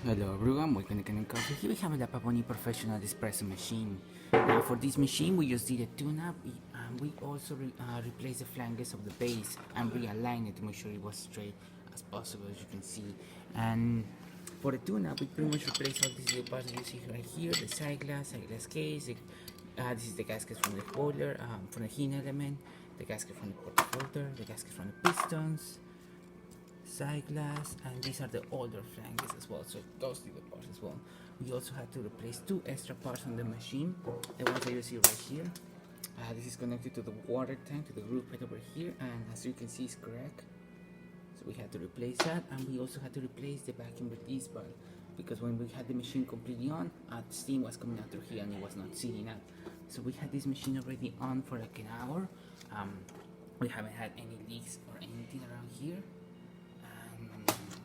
Hello everyone, welcome to Kanen Coffee. Here we have the Pavoni professional espresso machine. Now for this machine we just did a tune-up. We also replaced the flanges of the base and realigned it to make sure it was straight as possible, as you can see. And for the tune-up we pretty much replaced all these little parts you see right here, the side glass case, this is the gasket from the holder, from the hinge element, the gasket from the portafolder, the gasket from the pistons, side glass, and these are the older flanges as well, so those little parts as well. We also had to replace two extra parts on the machine, the ones that you see right here. This is connected to the water tank, to the roof right over here, and as you can see it's correct, so we had to replace that. And we also had to replace the vacuum release valve, because when we had the machine completely on, the steam was coming out through here and it was not sealing up. So we had this machine already on for like an hour. We haven't had any leaks or anything around here.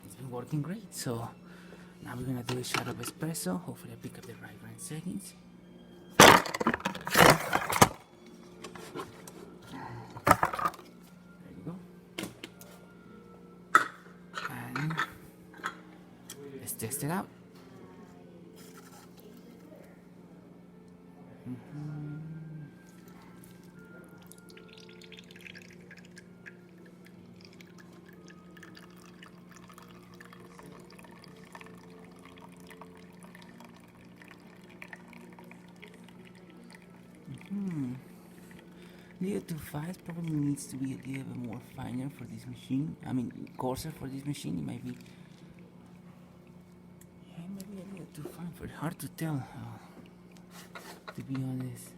It's been working great. So now we're gonna do a shot of espresso. Hopefully I pick up the right grind settings. There you go. And let's test it out. Little too fast, probably needs to be a little bit more finer for this machine. I mean, coarser for this machine. It might be, yeah, it might be a little too fine for it. Hard to tell, to be honest.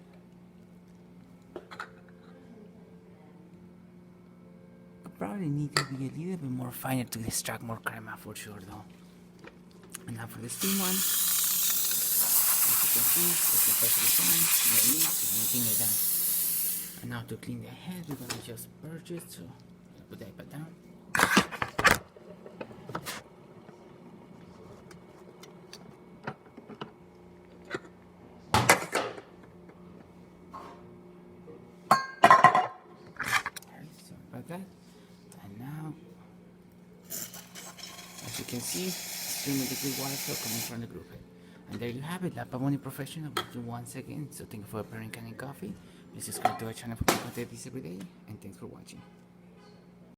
Probably need to be a little bit more finer to extract more crema for sure, though. And now for the steam one, as you can see, it's perfectly fine, no leaks or anything like that. And now to clean the head, we're gonna just purge it, so put that back down. Alright, sorry about that. And now, as you can see, extremely liquid water flow coming from the group head. And there you have it, La Pavoni Professional working once again. So thank you for preparing Kanen Coffee. Please subscribe to our channel for more content every day, and thanks for watching.